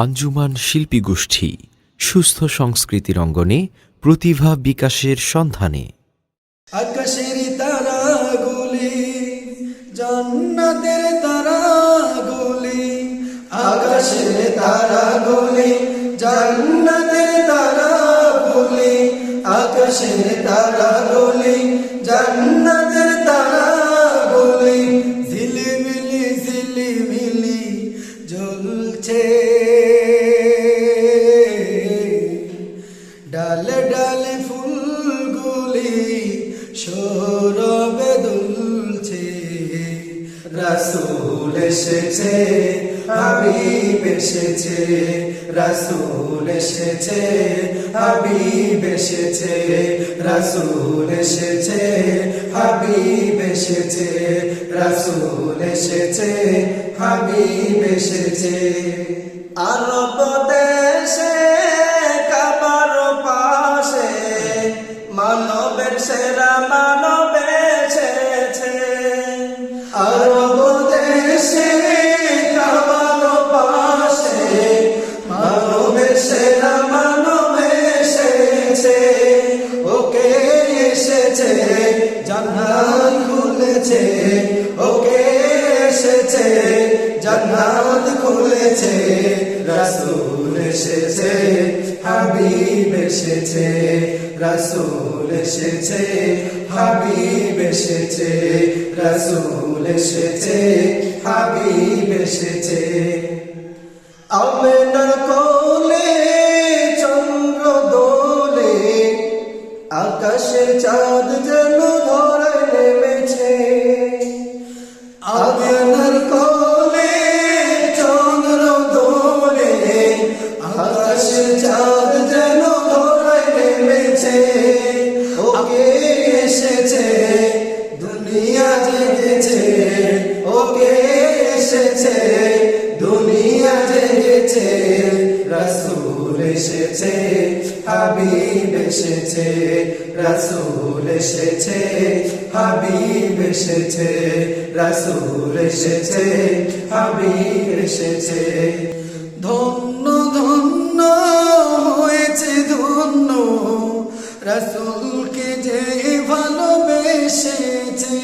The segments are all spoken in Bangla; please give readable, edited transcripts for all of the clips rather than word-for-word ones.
আঞ্জুমান শিল্পী গোষ্ঠী সুস্থ সংস্কৃতির অঙ্গনে প্রতিভা বিকাশের সন্ধানে। আকাশের তারাগুলি জান্নাতের তারাগুলি, আকাশের তারাগুলি জান্নাতের তারাগুলি, আকাশের তারাগুলি জান্নাতের তারাগুলি, ঝিলিমিলি ঝিলিমিলি জ্বলছে, ডালে ডালে ফুলগুলি সৌরভে দুলছে। রাসূল এসেছে, হাবিব এসেছে, রাসূল এসেছে, হাবিব এসেছে, রাসূল এসেছে, হাবিব এসেছে, রাসূল এসেছে, হাবিব এসেছে। আরব দেশে কাবার পাশে মানবের সেরা মানব এসেছে। আরব দেশে কাবার পাশে মানবের সেরা মানব এসেছে। ওকে এসেছে, জান্নাত খুলেছে, ওকে এসেছে, জান্নাত খুলেছে। রাসূল এসেছে, হাবিব এসেছে, রাসূল এসেছে, হাবিব এসেছে, রাসূল এসেছে, হাবিব এসেছে। আমেনার কোলে চন্দ্র দোলে, আকাশের চাঁদ যেন ধরায় নেমেছে। আমেনার কোলে চন্দ্র দোলে, আকাশের চাঁদ যেন ধরায় নেমেছে। ওকে এসেছে, দুনিয়া জেগেছে, ওকে এসেছে, দুনিয়া জেগেছে। রাসূল এসেছে, হাবিব এসেছে, রাসূল এসেছে, হাবিব এসেছে, রাসূল এসেছে, হাবিব এসেছে। ধন্য ধন্য হয়েছে ধন্য, রাসূলকে যে ভালোবেসেছে।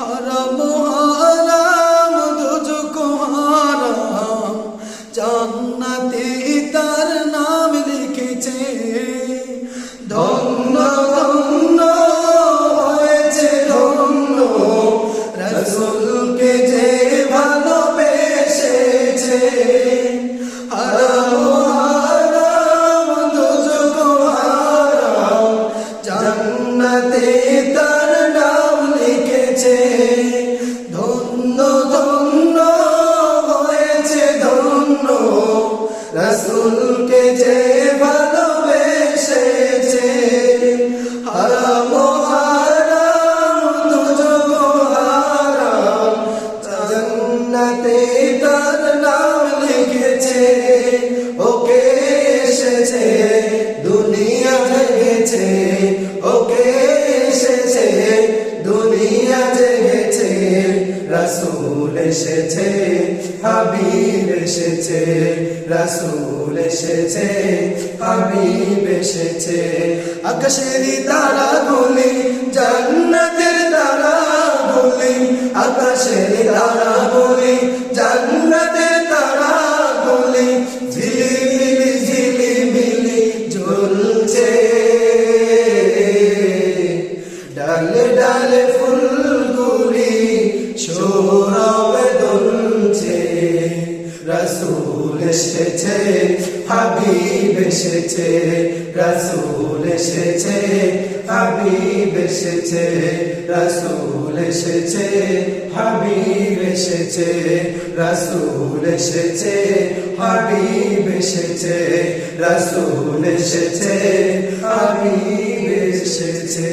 হারাম হারাম দোজখ হারাম, জান্নাতে তার নাম লিখেছে। ধন্য ধন্য হয়েছে ধন্য, রাসূলকে যে ভালোবেসেছে। হারাম হারাম দোজখ হারাম, জান্নাতে তার নাম লিখেছে। ধন্য ধন্য হয়েছে ধন্য, রাসূলকে যে ভালোবেসেছে। হারাম হারাম দোজখ হারাম, জান্নাতে তার নাম লিখেছে। ওকে এসেছে, দুনিয়া জেগেছে, ওকে এসেছে, দুনিয়া জেগেছে। রাসূল এসেছে, হাবিব এসেছে, রাসূল এসেছে, হাবিব এসেছে। আকাশের তারাগুলি জান্নাতের তারাগুলি, আকাশের তারাগুলি জান্নাতের তারাগুলি, ঝিলিমিলি ঝিলিমিলি জ্বলছে। ডালে ডালে ফুলগুলি সৌরভে দুলছে। রাসূল এসেছে, হাবিব এসেছে, রাসূল এসেছে, হাবিব এসেছে, রাসূল এসেছে, হাবিব এসেছে, রাসূল এসেছে, হাবিব এসেছে, রাসূল এসেছে, হাবিব এসেছে।